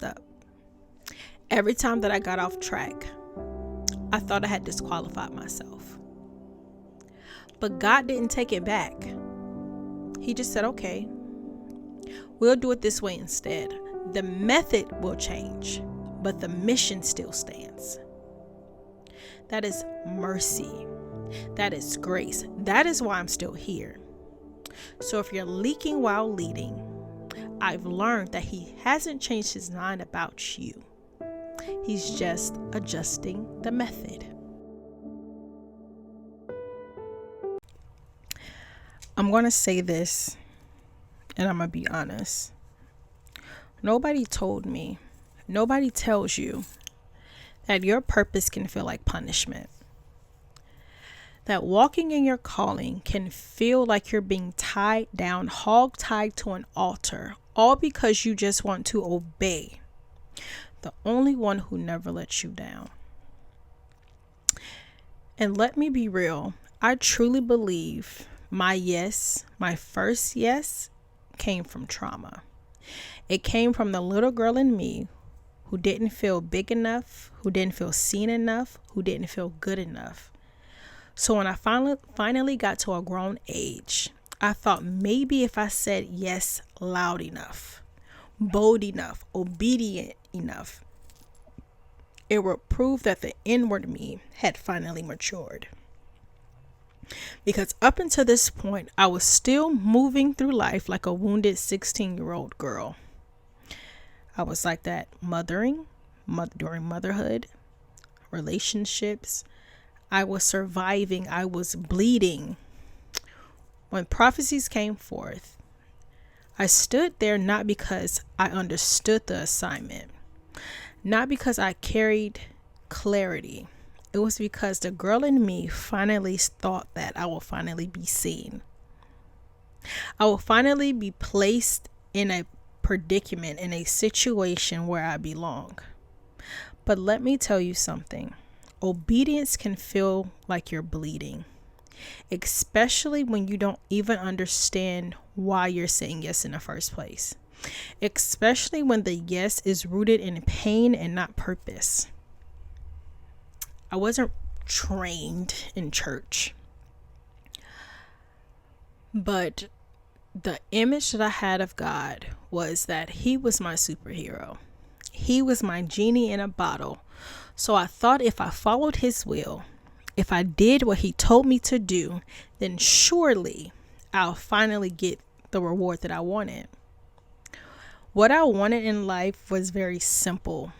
up. Every time that I got off track, I thought I had disqualified myself. But God didn't take it back. He just said, okay, we'll do it this way instead. The method will change, but the mission still stands. That is mercy. That is grace. That is why I'm still here. So if you're leaking while leading, I've learned that He hasn't changed His mind about you. He's just adjusting the method. I'm going to say this, and I'm going to be honest. Nobody told me, nobody tells you that your purpose can feel like punishment. That walking in your calling can feel like you're being tied down, hog-tied to an altar, all because you just want to obey the only one who never lets you down. And let me be real, I truly believe my yes, my first yes, came from trauma. It came from the little girl in me who didn't feel big enough, who didn't feel seen enough, who didn't feel good enough. So when I finally got to a grown age, I thought maybe if I said yes loud enough, bold enough, obedient enough, it would prove that the inward me had finally matured. Because up until this point, I was still moving through life like a wounded 16-year-old girl. I was like that during motherhood, relationships. I was surviving. I was bleeding. When prophecies came forth, I stood there not because I understood the assignment, not because I carried clarity. It was because the girl in me finally thought that I will finally be seen. I will finally be placed in a predicament, in a situation where I belong. But let me tell you something. Obedience can feel like you're bleeding, especially when you don't even understand why you're saying yes in the first place. Especially when the yes is rooted in pain and not purpose. I wasn't trained in church, but the image that I had of God was that He was my superhero. He was my genie in a bottle. So I thought if I followed His will, if I did what He told me to do, then surely I'll finally get the reward that I wanted. What I wanted in life was very simple.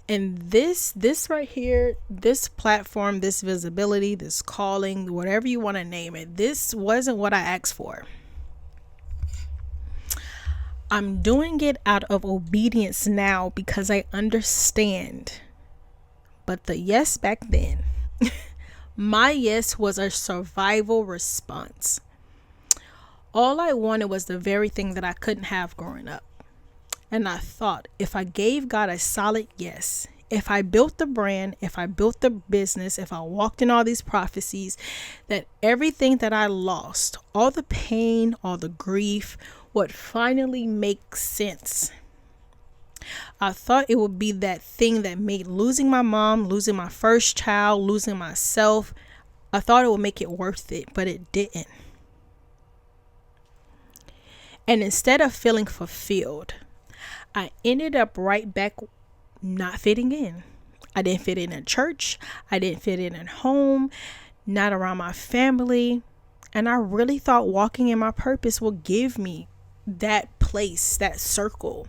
And this right here, this platform, this visibility, this calling, whatever you want to name it, this wasn't what I asked for. I'm doing it out of obedience now because I understand. But the yes back then, my yes was a survival response. All I wanted was the very thing that I couldn't have growing up. And I thought if I gave God a solid yes, if I built the brand, if I built the business, if I walked in all these prophecies, that everything that I lost, all the pain, all the grief, would finally make sense. I thought it would be that thing that made losing my mom, losing my first child, losing myself, I thought it would make it worth it, but it didn't. And instead of feeling fulfilled, I ended up right back not fitting in. I didn't fit in church. I didn't fit in at home, not around my family. And I really thought walking in my purpose would give me that place, that circle.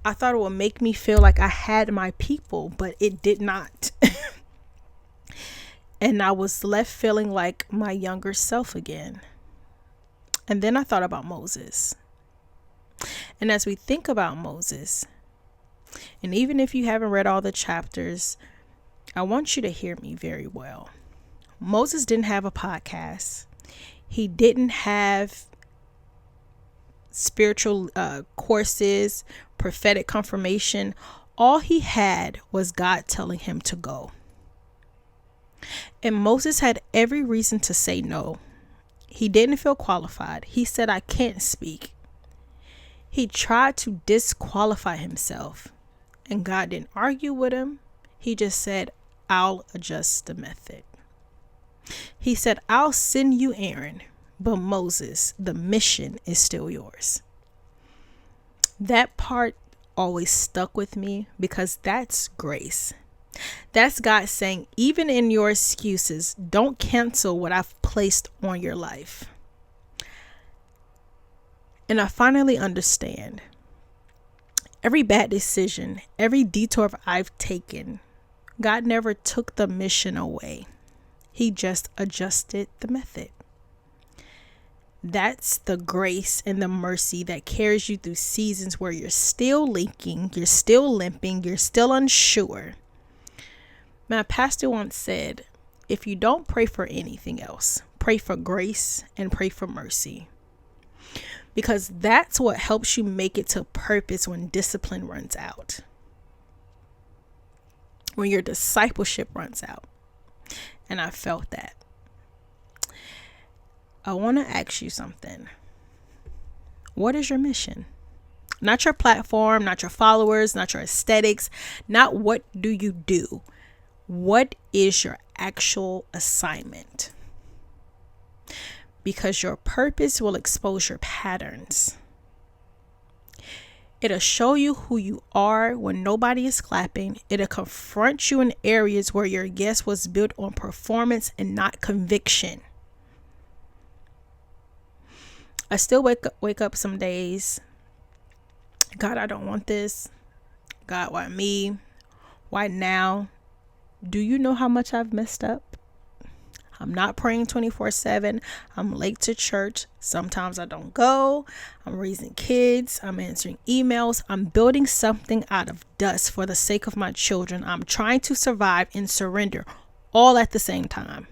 I thought it would make me feel like I had my people, but it did not. And I was left feeling like my younger self again. And then I thought about Moses. And as we think about Moses, and even if you haven't read all the chapters, I want you to hear me very well. Moses didn't have a podcast. He didn't have spiritual courses, prophetic confirmation. All he had was God telling him to go. And Moses had every reason to say no. He didn't feel qualified. He said, I can't speak. He tried to disqualify himself, and God didn't argue with him. He just said, I'll adjust the method. He said, I'll send you Aaron, but Moses, the mission is still yours. That part always stuck with me because that's grace. That's God saying, even in your excuses, don't cancel what I've placed on your life. And I finally understand. Every bad decision, every detour I've taken, God never took the mission away. He just adjusted the method. That's the grace and the mercy that carries you through seasons where you're still leaking, you're still limping, you're still unsure. My pastor once said, if you don't pray for anything else, pray for grace and pray for mercy. Because that's what helps you make it to purpose when discipline runs out. When your discipleship runs out. And I felt that. I want to ask you something. What is your mission? Not your platform, not your followers, not your aesthetics, not what do you do. What is your actual assignment? Because your purpose will expose your patterns. It'll show you who you are when nobody is clapping. It'll confront you in areas where your yes was built on performance and not conviction. I still wake up some days. God, I don't want this. God, why me? Why now? Do you know how much I've messed up? I'm not praying 24/7. I'm late to church. Sometimes I don't go. I'm raising kids. I'm answering emails. I'm building something out of dust for the sake of my children. I'm trying to survive and surrender all at the same time.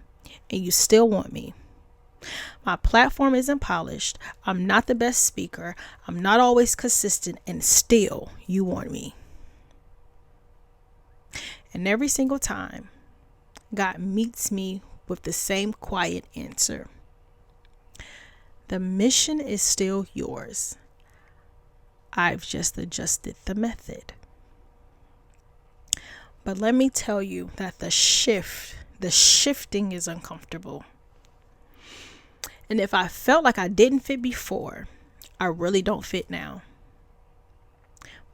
And you still want me. My platform isn't polished. I'm not the best speaker. I'm not always consistent. And still you want me. And every single time, God meets me with the same quiet answer. The mission is still yours. I've just adjusted the method. But let me tell you that the shifting is uncomfortable. And if I felt like I didn't fit before, I really don't fit now.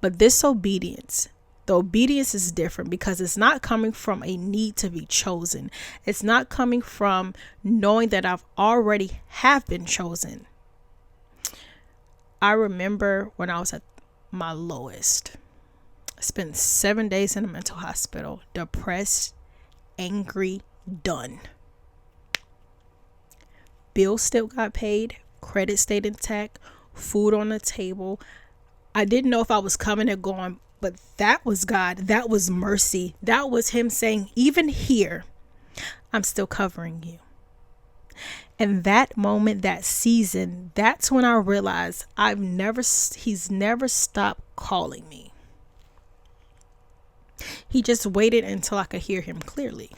But this obedience, the obedience is different because it's not coming from a need to be chosen. It's not coming from knowing that I've already have been chosen. I remember when I was at my lowest. I spent 7 days in a mental hospital, depressed, angry, done. Bills still got paid, credit stayed intact, food on the table. I didn't know if I was coming or going, but that was God. That was mercy. That was Him saying, even here, I'm still covering you. And that moment, that season, that's when I realized He's never stopped calling me. He just waited until I could hear Him clearly.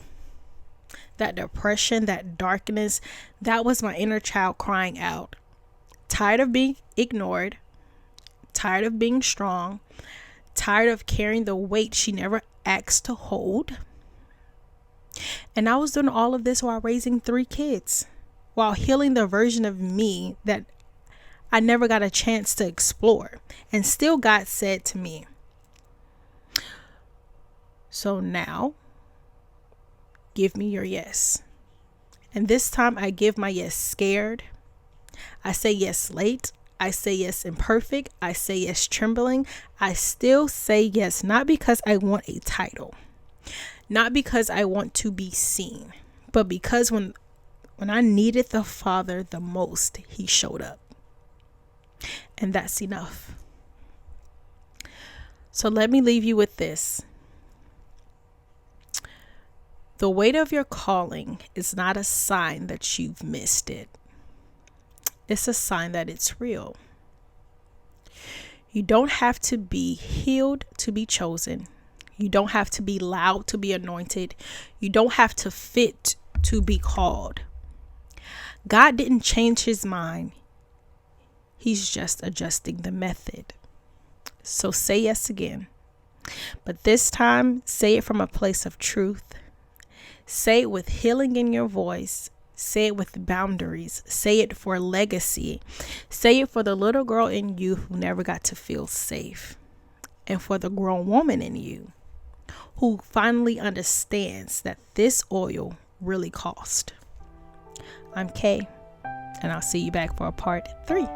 That depression, that darkness, that was my inner child crying out. Tired of being ignored, tired of being strong, tired of carrying the weight she never asked to hold. And I was doing all of this while raising 3 kids, while healing the version of me that I never got a chance to explore. And still God said to me, so now, give me your yes. And this time I give my yes scared. I say yes late. I say yes imperfect. I say yes trembling. I still say yes, not because I want a title, not because I want to be seen, but because when I needed the Father the most, He showed up. And that's enough. So let me leave you with this. The weight of your calling is not a sign that you've missed it. It's a sign that it's real. You don't have to be healed to be chosen. You don't have to be loud to be anointed. You don't have to fit to be called. God didn't change His mind. He's just adjusting the method. So say yes again. But this time, say it from a place of truth. Say it with healing in your voice. Say it with boundaries. Say it for legacy. Say it for the little girl in you who never got to feel safe. And for the grown woman in you who finally understands that this oil really cost. I'm Kay, and I'll see you back for a part 3.